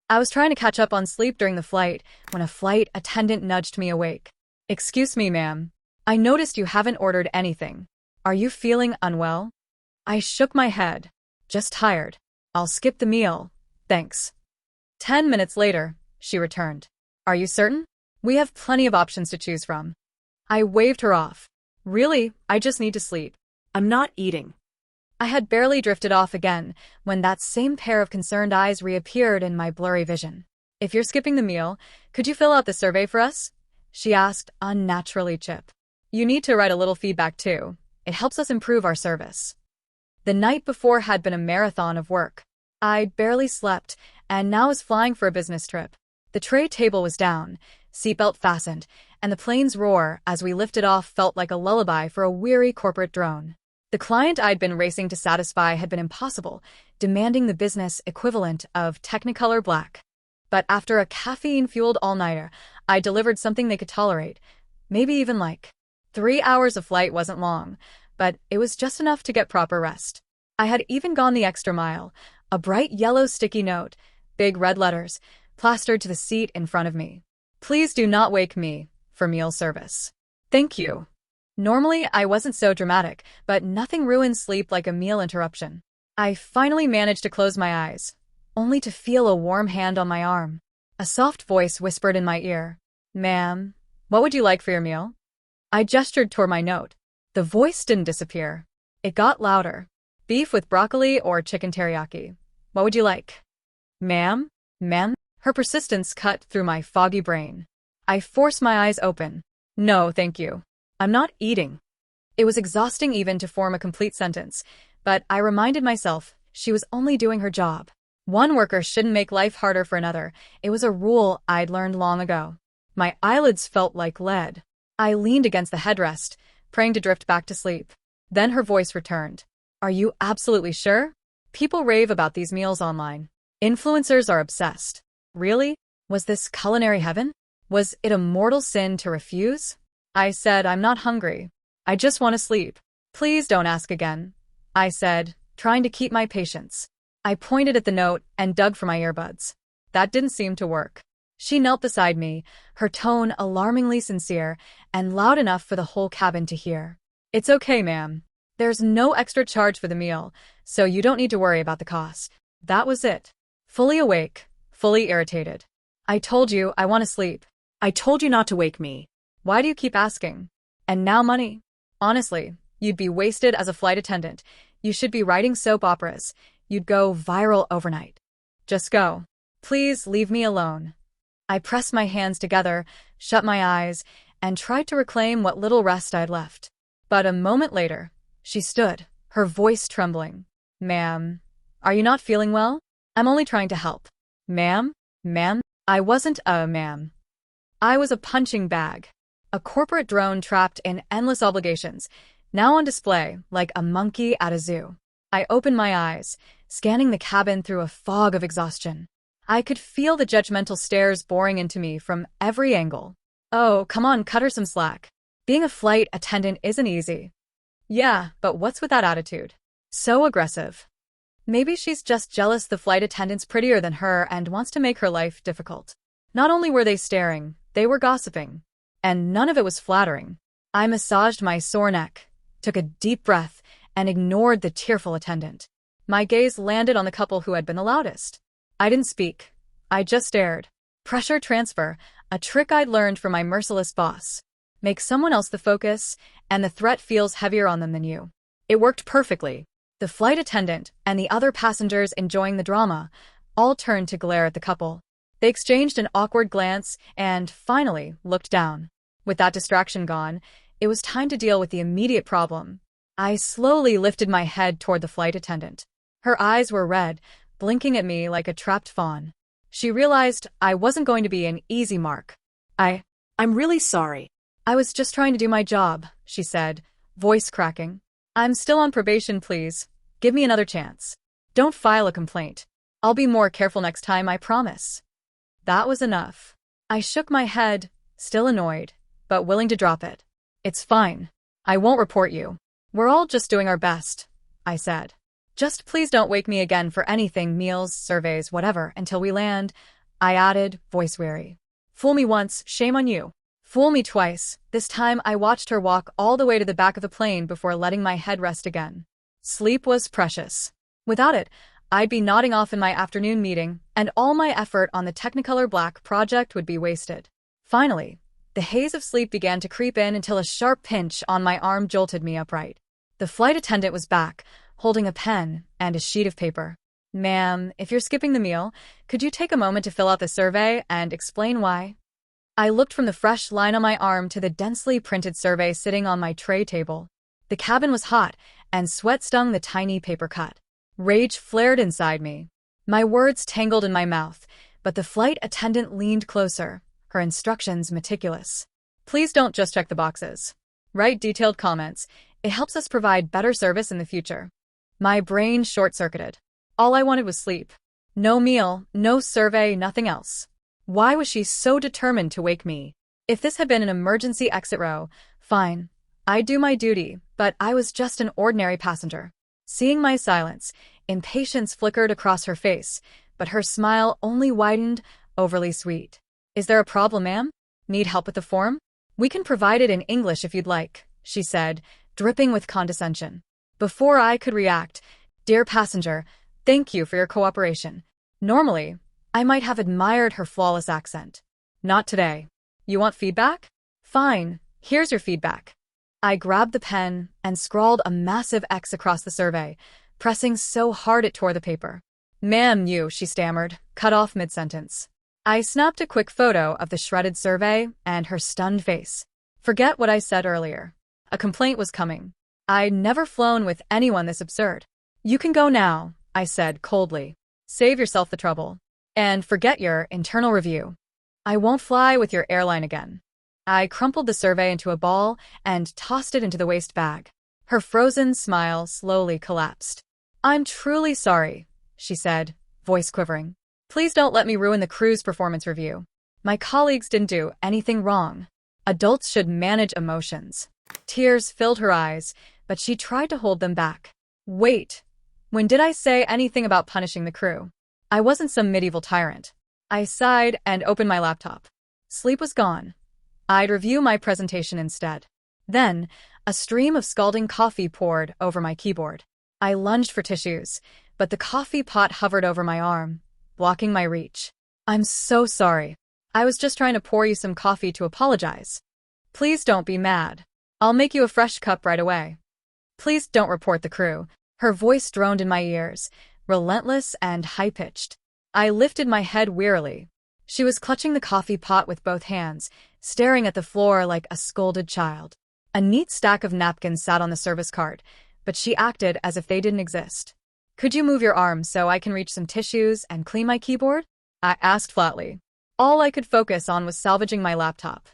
I was trying to catch up on sleep during the flight when a flight attendant nudged me awake. Excuse me, ma'am. I noticed you haven't ordered anything. Are you feeling unwell? I shook my head. Just tired. I'll skip the meal. Thanks. 10 minutes later, she returned. Are you certain? We have plenty of options to choose from. I waved her off. Really, I just need to sleep. I'm not eating. I had barely drifted off again when that same pair of concerned eyes reappeared in my blurry vision. If you're skipping the meal, could you fill out the survey for us? She asked, unnaturally chip. You need to write a little feedback too. It helps us improve our service. The night before had been a marathon of work. I barely slept and now was flying for a business trip. The tray table was down, seatbelt fastened, and the plane's roar as we lifted off felt like a lullaby for a weary corporate drone. The client I'd been racing to satisfy had been impossible, demanding the business equivalent of Technicolor black. But after a caffeine-fueled all-nighter, I delivered something they could tolerate, maybe even like. 3 hours of flight wasn't long, but it was just enough to get proper rest. I had even gone the extra mile, a bright yellow sticky note, big red letters, plastered to the seat in front of me. Please do not wake me for meal service. Thank you. Normally, I wasn't so dramatic, but nothing ruins sleep like a meal interruption. I finally managed to close my eyes, only to feel a warm hand on my arm. A soft voice whispered in my ear, Ma'am, what would you like for your meal? I gestured toward my note. The voice didn't disappear. It got louder. Beef with broccoli or chicken teriyaki? What would you like? Ma'am? Ma'am? Her persistence cut through my foggy brain. I forced my eyes open. No, thank you. I'm not eating. It was exhausting even to form a complete sentence, but I reminded myself she was only doing her job. One worker shouldn't make life harder for another. It was a rule I'd learned long ago. My eyelids felt like lead. I leaned against the headrest, praying to drift back to sleep. Then her voice returned. Are you absolutely sure? People rave about these meals online. Influencers are obsessed. Really? Was this culinary heaven? Was it a mortal sin to refuse? I said, I'm not hungry. I just want to sleep. Please don't ask again, I said, trying to keep my patience. I pointed at the note and dug for my earbuds. That didn't seem to work. She knelt beside me, her tone alarmingly sincere and loud enough for the whole cabin to hear. It's okay, ma'am. There's no extra charge for the meal, so you don't need to worry about the cost. That was it. Fully awake, fully irritated. I told you I want to sleep. I told you not to wake me. Why do you keep asking? And now money. Honestly, you'd be wasted as a flight attendant. You should be writing soap operas. You'd go viral overnight. Just go. Please leave me alone. I pressed my hands together, shut my eyes, and tried to reclaim what little rest I'd left. But a moment later, she stood, her voice trembling. Ma'am, are you not feeling well? I'm only trying to help. Ma'am? Ma'am? I wasn't a ma'am. I was a punching bag. A corporate drone trapped in endless obligations, now on display like a monkey at a zoo. I opened my eyes, scanning the cabin through a fog of exhaustion. I could feel the judgmental stares boring into me from every angle. Oh, come on, cut her some slack. Being a flight attendant isn't easy. Yeah, but what's with that attitude? So aggressive. Maybe she's just jealous the flight attendant's prettier than her and wants to make her life difficult. Not only were they staring, they were gossiping. And none of it was flattering. I massaged my sore neck, took a deep breath, and ignored the tearful attendant. My gaze landed on the couple who had been the loudest. I didn't speak. I just stared. Pressure transfer, a trick I'd learned from my merciless boss. Make someone else the focus, and the threat feels heavier on them than you. It worked perfectly. The flight attendant and the other passengers enjoying the drama all turned to glare at the couple. They exchanged an awkward glance and, finally, looked down. With that distraction gone, it was time to deal with the immediate problem. I slowly lifted my head toward the flight attendant. Her eyes were red, blinking at me like a trapped fawn. She realized I wasn't going to be an easy mark. I'm really sorry. I was just trying to do my job, she said, voice cracking. I'm still on probation, please. Give me another chance. Don't file a complaint. I'll be more careful next time, I promise. That was enough. I shook my head, still annoyed, but willing to drop it. It's fine. I won't report you. We're all just doing our best, I said. Just please don't wake me again for anything, meals, surveys, whatever, until we land. I added, voice weary. Fool me once, shame on you. Fool me twice. This time I watched her walk all the way to the back of the plane before letting my head rest again. Sleep was precious. Without it, I'd be nodding off in my afternoon meeting, and all my effort on the Technicolor Black project would be wasted. Finally, the haze of sleep began to creep in until a sharp pinch on my arm jolted me upright. The flight attendant was back, holding a pen and a sheet of paper. Ma'am, if you're skipping the meal, could you take a moment to fill out the survey and explain why? I looked from the fresh line on my arm to the densely printed survey sitting on my tray table. The cabin was hot, and sweat stung the tiny paper cut. Rage flared inside me. My words tangled in my mouth, but the flight attendant leaned closer, her instructions meticulous. Please don't just check the boxes. Write detailed comments. It helps us provide better service in the future. My brain short-circuited. All I wanted was sleep. No meal, no survey, nothing else. Why was she so determined to wake me? If this had been an emergency exit row, fine. I'd do my duty, but I was just an ordinary passenger. Seeing my silence, impatience flickered across her face, but her smile only widened, overly sweet. Is there a problem, ma'am? Need help with the form? We can provide it in English if you'd like, she said, dripping with condescension. Before I could react, dear passenger, thank you for your cooperation. Normally, I might have admired her flawless accent. Not today. You want feedback? Fine, here's your feedback. I grabbed the pen and scrawled a massive X across the survey, pressing so hard it tore the paper. Ma'am, she stammered, cut off mid-sentence. I snapped a quick photo of the shredded survey and her stunned face. Forget what I said earlier. A complaint was coming. I'd never flown with anyone this absurd. You can go now, I said coldly. Save yourself the trouble. And forget your internal review. I won't fly with your airline again. I crumpled the survey into a ball and tossed it into the waste bag. Her frozen smile slowly collapsed. I'm truly sorry, she said, voice quivering. Please don't let me ruin the crew's performance review. My colleagues didn't do anything wrong. Adults should manage emotions. Tears filled her eyes, but she tried to hold them back. Wait, when did I say anything about punishing the crew? I wasn't some medieval tyrant. I sighed and opened my laptop. Sleep was gone. I'd review my presentation instead. Then, a stream of scalding coffee poured over my keyboard. I lunged for tissues, but the coffee pot hovered over my arm, blocking my reach. I'm so sorry. I was just trying to pour you some coffee to apologize. Please don't be mad. I'll make you a fresh cup right away. Please don't report the crew. Her voice droned in my ears, relentless and high-pitched. I lifted my head wearily. She was clutching the coffee pot with both hands, staring at the floor like a scolded child. A neat stack of napkins sat on the service cart, but she acted as if they didn't exist. Could you move your arm so I can reach some tissues and clean my keyboard? I asked flatly. All I could focus on was salvaging my laptop.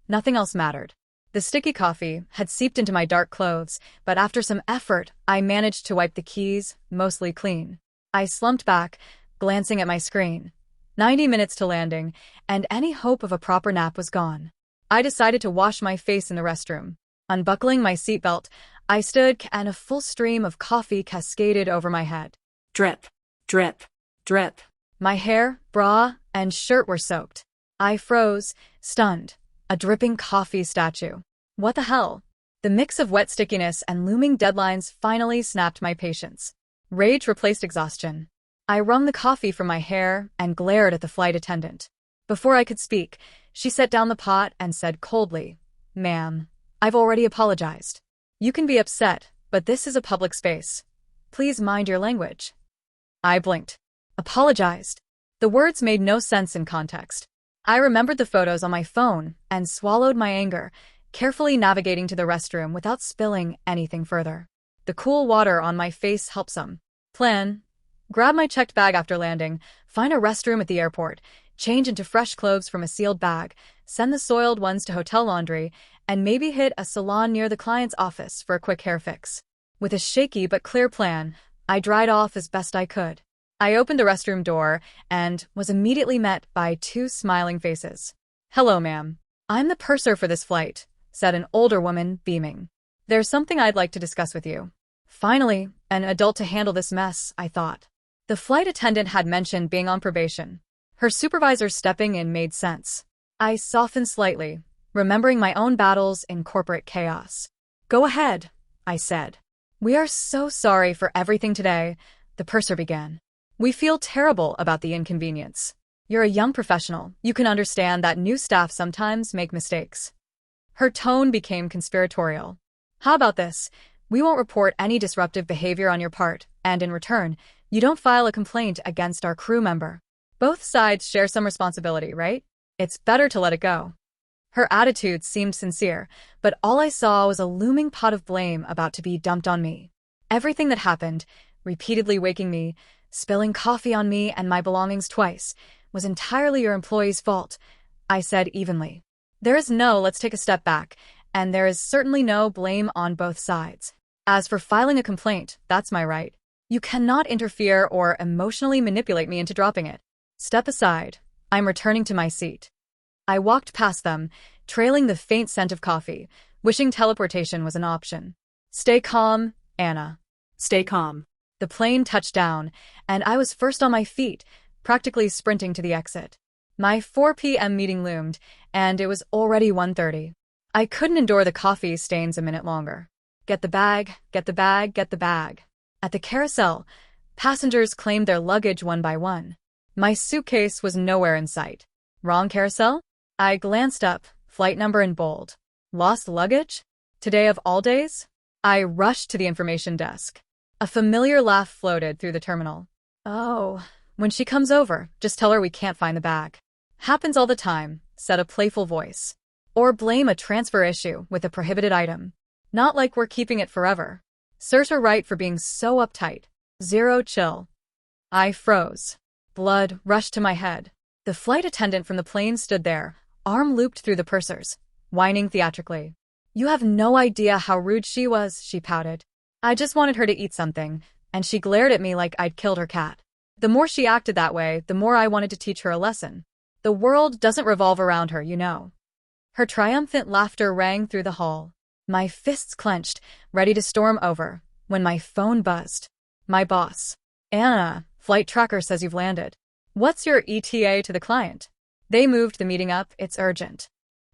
Nothing else mattered. The sticky coffee had seeped into my dark clothes, but after some effort, I managed to wipe the keys, mostly clean. I slumped back, glancing at my screen. 90 minutes to landing, and any hope of a proper nap was gone. I decided to wash my face in the restroom. Unbuckling my seatbelt, I stood and a full stream of coffee cascaded over my head. Drip, drip, drip. My hair, bra, and shirt were soaked. I froze, stunned, a dripping coffee statue. What the hell? The mix of wet stickiness and looming deadlines finally snapped my patience. Rage replaced exhaustion. I wrung the coffee from my hair and glared at the flight attendant. Before I could speak, she set down the pot and said coldly, Ma'am, I've already apologized. You can be upset, but this is a public space. Please mind your language. I blinked. Apologized. The words made no sense in context. I remembered the photos on my phone and swallowed my anger, carefully navigating to the restroom without spilling anything further. The cool water on my face helped some. Plan. Grab my checked bag after landing, find a restroom at the airport, change into fresh clothes from a sealed bag, send the soiled ones to hotel laundry, and maybe hit a salon near the client's office for a quick hair fix. With a shaky but clear plan, I dried off as best I could. I opened the restroom door and was immediately met by two smiling faces. Hello, ma'am. I'm the purser for this flight, said an older woman, beaming. There's something I'd like to discuss with you. Finally, an adult to handle this mess, I thought. The flight attendant had mentioned being on probation. Her supervisor stepping in made sense. I softened slightly, remembering my own battles in corporate chaos. Go ahead, I said. We are so sorry for everything today, the purser began. We feel terrible about the inconvenience. You're a young professional. You can understand that new staff sometimes make mistakes. Her tone became conspiratorial. How about this? We won't report any disruptive behavior on your part, and in return, you don't file a complaint against our crew member. Both sides share some responsibility, right? It's better to let it go. Her attitude seemed sincere, but all I saw was a looming pot of blame about to be dumped on me. Everything that happened, repeatedly waking me, spilling coffee on me and my belongings twice, was entirely your employee's fault, I said evenly. There is no let's take a step back, and there is certainly no blame on both sides. As for filing a complaint, that's my right. You cannot interfere or emotionally manipulate me into dropping it. Step aside. I'm returning to my seat. I walked past them, trailing the faint scent of coffee, wishing teleportation was an option. Stay calm, Anna. Stay calm. The plane touched down, and I was first on my feet, practically sprinting to the exit. My 4 p.m. meeting loomed, and it was already 1:30. I couldn't endure the coffee stains a minute longer. Get the bag, get the bag, get the bag. At the carousel, passengers claimed their luggage one by one. My suitcase was nowhere in sight. Wrong carousel? I glanced up, flight number in bold. Lost luggage? Today of all days? I rushed to the information desk. A familiar laugh floated through the terminal. Oh, when she comes over, just tell her we can't find the bag. Happens all the time, said a playful voice. Or blame a transfer issue with a prohibited item. Not like we're keeping it forever. Serves her right for being so uptight. Zero chill. I froze. Blood rushed to my head. The flight attendant from the plane stood there, arm looped through the pursers, whining theatrically. You have no idea how rude she was, she pouted. I just wanted her to eat something, and she glared at me like I'd killed her cat. The more she acted that way, the more I wanted to teach her a lesson. The world doesn't revolve around her, you know. Her triumphant laughter rang through the hall. My fists clenched, ready to storm over, when my phone buzzed. My boss. Anna, flight tracker says you've landed. What's your ETA to the client? They moved the meeting up, it's urgent.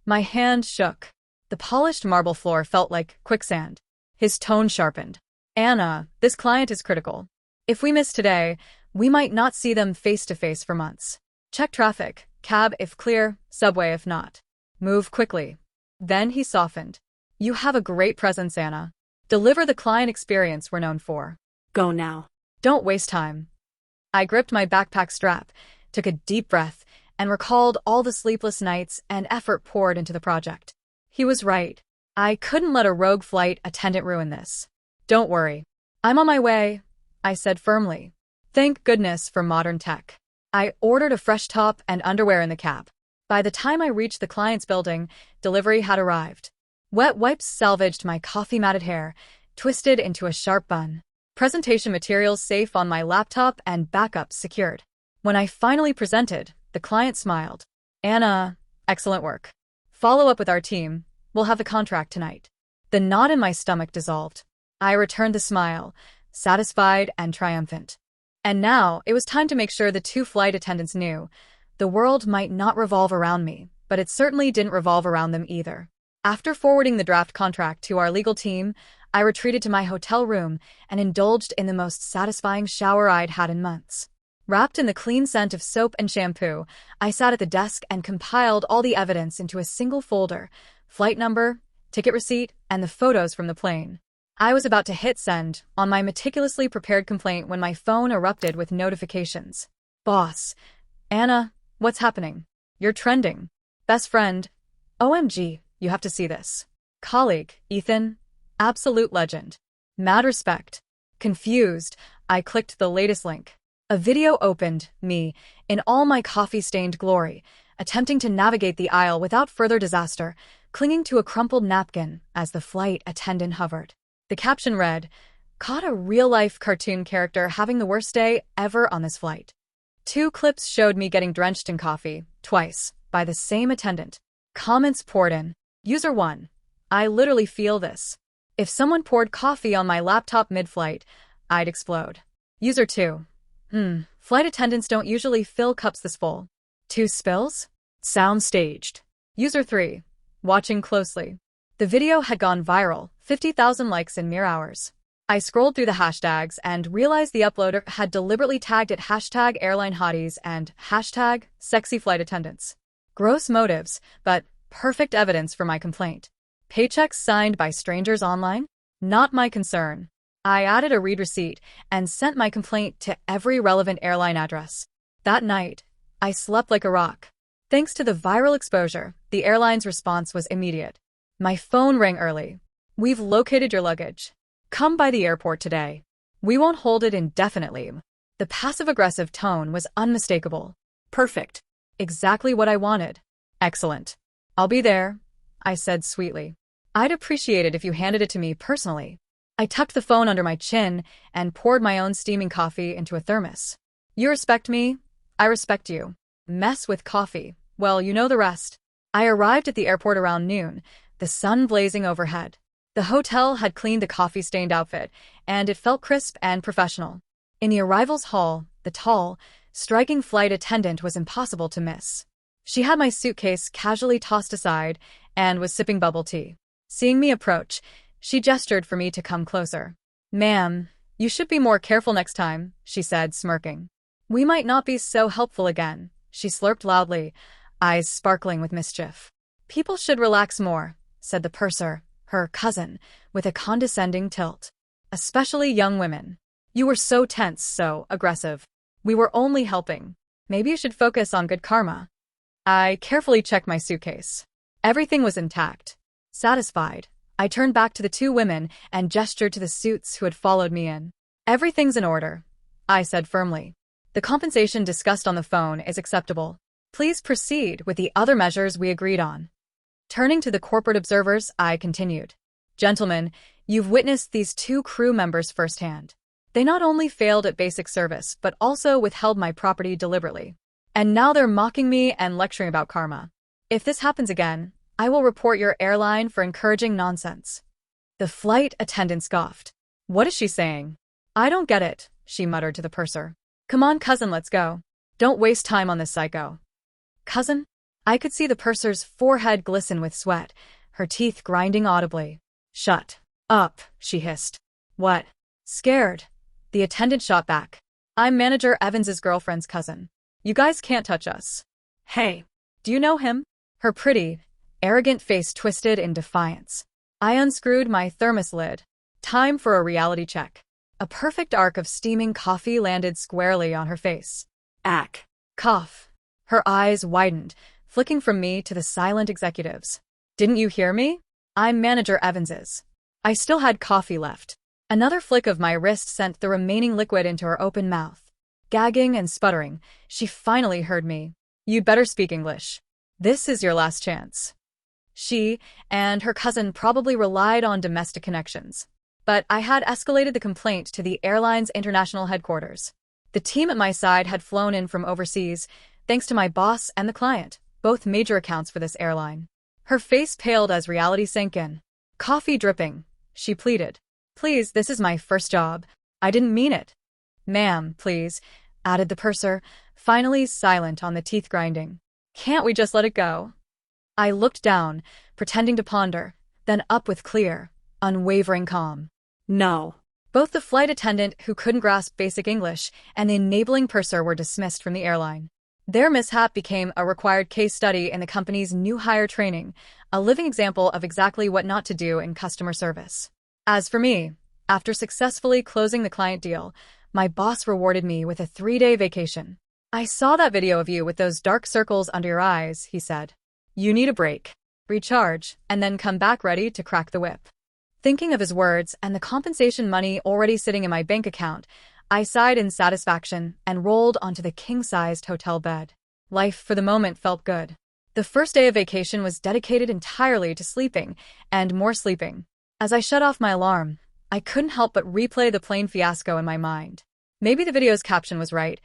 My hand shook. The polished marble floor felt like quicksand. His tone sharpened. Anna, this client is critical. If we miss today, we might not see them face to face for months. Check traffic, cab if clear, subway if not. Move quickly. Then he softened. You have a great presence, Anna. Deliver the client experience we're known for. Go now. Don't waste time. I gripped my backpack strap, took a deep breath, and recalled all the sleepless nights and effort poured into the project. He was right. I couldn't let a rogue flight attendant ruin this. Don't worry. I'm on my way, I said firmly. Thank goodness for modern tech. I ordered a fresh top and underwear in the cab. By the time I reached the client's building, delivery had arrived. Wet wipes salvaged my coffee-matted hair, twisted into a sharp bun. Presentation materials safe on my laptop and backups secured. When I finally presented, the client smiled. Anna, excellent work. Follow up with our team. We'll have the contract tonight. The knot in my stomach dissolved. I returned the smile, satisfied and triumphant. And now, it was time to make sure the 2 flight attendants knew. The world might not revolve around me, but it certainly didn't revolve around them either. After forwarding the draft contract to our legal team, I retreated to my hotel room and indulged in the most satisfying shower I'd had in months. Wrapped in the clean scent of soap and shampoo, I sat at the desk and compiled all the evidence into a single folder: flight number, ticket receipt, and the photos from the plane. I was about to hit send on my meticulously prepared complaint when my phone erupted with notifications. Boss. Anna, what's happening? You're trending. Best friend. OMG, you have to see this. Colleague, Ethan. Absolute legend. Mad respect. Confused, I clicked the latest link. A video opened, me, in all my coffee-stained glory, attempting to navigate the aisle without further disaster, clinging to a crumpled napkin as the flight attendant hovered. The caption read, "Caught a real-life cartoon character having the worst day ever on this flight." 2 clips showed me getting drenched in coffee, twice, by the same attendant. Comments poured in. User 1. I literally feel this. If someone poured coffee on my laptop mid-flight, I'd explode. User 2. Flight attendants don't usually fill cups this full. 2 spills? Sound staged. User 3. Watching closely. The video had gone viral, 50,000 likes in mere hours. I scrolled through the hashtags and realized the uploader had deliberately tagged it hashtag airline hotties and hashtag sexy flight attendants. Gross motives, but perfect evidence for my complaint. Paychecks signed by strangers online? Not my concern. I added a read receipt and sent my complaint to every relevant airline address. That night, I slept like a rock. Thanks to the viral exposure, the airline's response was immediate. My phone rang early. We've located your luggage. Come by the airport today. We won't hold it indefinitely. The passive-aggressive tone was unmistakable. Perfect. Exactly what I wanted. Excellent. I'll be there, I said sweetly. I'd appreciate it if you handed it to me personally. I tucked the phone under my chin and poured my own steaming coffee into a thermos. You respect me, I respect you. Mess with coffee. Well, you know the rest. I arrived at the airport around noon, the sun blazing overhead. The hotel had cleaned the coffee-stained outfit, and it felt crisp and professional. In the arrivals hall, the tall, striking flight attendant was impossible to miss. She had my suitcase casually tossed aside and was sipping bubble tea. Seeing me approach, she gestured for me to come closer. Ma'am, you should be more careful next time, she said, smirking. We might not be so helpful again, she slurped loudly, eyes sparkling with mischief. People should relax more, said the purser, her cousin, with a condescending tilt. Especially young women. You were so tense, so aggressive. We were only helping. Maybe you should focus on good karma. I carefully checked my suitcase. Everything was intact. Satisfied, I turned back to the 2 women and gestured to the suits who had followed me in. Everything's in order, I said firmly. The compensation discussed on the phone is acceptable. Please proceed with the other measures we agreed on. Turning to the corporate observers, I continued. Gentlemen, you've witnessed these 2 crew members firsthand. They not only failed at basic service, but also withheld my property deliberately. And now they're mocking me and lecturing about karma. If this happens again, I will report your airline for encouraging nonsense. The flight attendant scoffed. What is she saying? I don't get it, she muttered to the purser. Come on, cousin, let's go. Don't waste time on this psycho. Cousin? I could see the purser's forehead glisten with sweat, her teeth grinding audibly. Shut up, she hissed. What? Scared? The attendant shot back. I'm Manager Evans's girlfriend's cousin. You guys can't touch us. Hey, do you know him? Her pretty, arrogant face twisted in defiance. I unscrewed my thermos lid. Time for a reality check. A perfect arc of steaming coffee landed squarely on her face. Ack. Cough. Her eyes widened, flicking from me to the silent executives. Didn't you hear me? I'm Manager Evans's. I still had coffee left. Another flick of my wrist sent the remaining liquid into her open mouth. Gagging and sputtering, she finally heard me. You'd better speak English. This is your last chance. She and her cousin probably relied on domestic connections. But I had escalated the complaint to the airline's international headquarters. The team at my side had flown in from overseas, thanks to my boss and the client, both major accounts for this airline. Her face paled as reality sank in. Coffee dripping, she pleaded. Please, this is my first job. I didn't mean it. Ma'am, please, added the purser, finally silent on the teeth grinding. Can't we just let it go? I looked down, pretending to ponder, then up with clear, unwavering calm. No. Both the flight attendant who couldn't grasp basic English and the enabling purser were dismissed from the airline. Their mishap became a required case study in the company's new hire training, a living example of exactly what not to do in customer service. As for me, after successfully closing the client deal, my boss rewarded me with a 3-day vacation. I saw that video of you with those dark circles under your eyes, he said. You need a break. Recharge, and then come back ready to crack the whip. Thinking of his words and the compensation money already sitting in my bank account, I sighed in satisfaction and rolled onto the king-sized hotel bed. Life for the moment felt good. The first day of vacation was dedicated entirely to sleeping, and more sleeping. As I shut off my alarm, I couldn't help but replay the plane fiasco in my mind. Maybe the video's caption was right.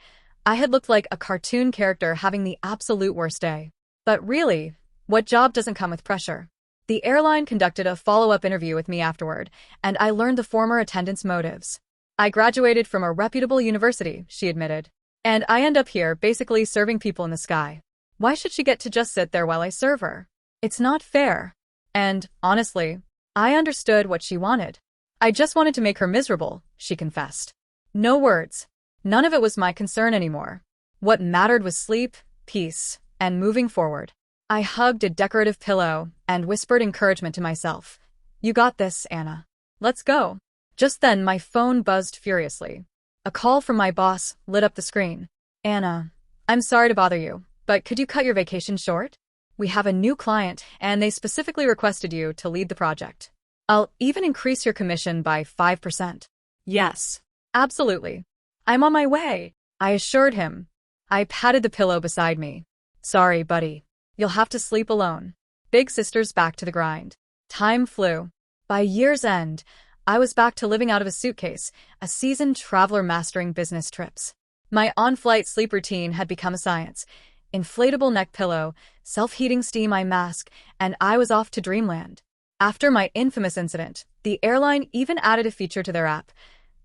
I had looked like a cartoon character having the absolute worst day. But really, what job doesn't come with pressure? The airline conducted a follow-up interview with me afterward, and I learned the former attendant's motives. I graduated from a reputable university, she admitted. And I end up here basically serving people in the sky. Why should she get to just sit there while I serve her? It's not fair. And, honestly, I understood what she wanted. I just wanted to make her miserable, she confessed. No words. None of it was my concern anymore. What mattered was sleep, peace, and moving forward. I hugged a decorative pillow and whispered encouragement to myself. You got this, Anna. Let's go. Just then, my phone buzzed furiously. A call from my boss lit up the screen. Anna, I'm sorry to bother you, but could you cut your vacation short? We have a new client, and they specifically requested you to lead the project. I'll even increase your commission by 5%. Yes. Absolutely. I'm on my way, I assured him. I patted the pillow beside me. Sorry, buddy. You'll have to sleep alone. Big sister's back to the grind. Time flew. By year's end, I was back to living out of a suitcase, a seasoned traveler mastering business trips. My on-flight sleep routine had become a science. Inflatable neck pillow, self-heating steam eye mask, and I was off to dreamland. After my infamous incident, the airline even added a feature to their app.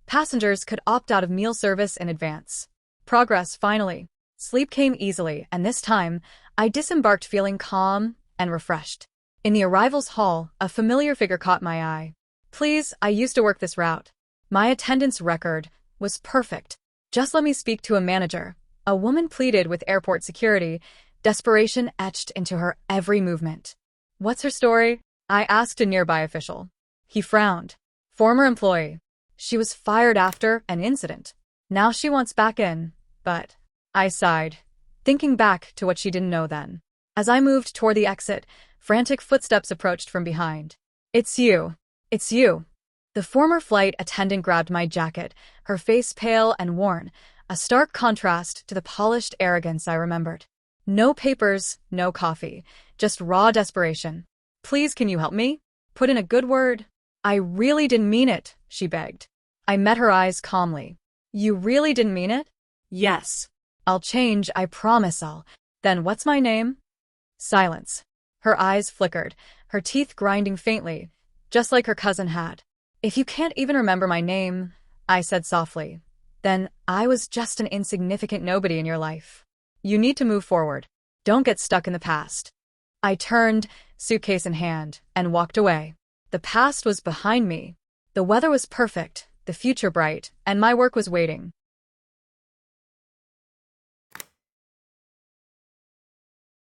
Passengers could opt out of meal service in advance. Progress, finally. Sleep came easily, and this time, I disembarked feeling calm and refreshed. In the arrivals hall, a familiar figure caught my eye. Please, I used to work this route. My attendance record was perfect. Just let me speak to a manager. A woman pleaded with airport security, desperation etched into her every movement. What's her story? I asked a nearby official. He frowned. Former employee. She was fired after an incident. Now she wants back in, but I sighed, thinking back to what she didn't know then. As I moved toward the exit, frantic footsteps approached from behind. It's you. It's you. The former flight attendant grabbed my jacket, her face pale and worn, a stark contrast to the polished arrogance I remembered. No papers, no coffee, just raw desperation. Please, can you help me? Put in a good word. I really didn't mean it, she begged. I met her eyes calmly. You really didn't mean it? Yes. I'll change, I promise I'll. Then what's my name? Silence. Her eyes flickered, her teeth grinding faintly, just like her cousin had. If you can't even remember my name, I said softly, then I was just an insignificant nobody in your life. You need to move forward. Don't get stuck in the past. I turned, suitcase in hand, and walked away. The past was behind me. The weather was perfect, the future bright, and my work was waiting.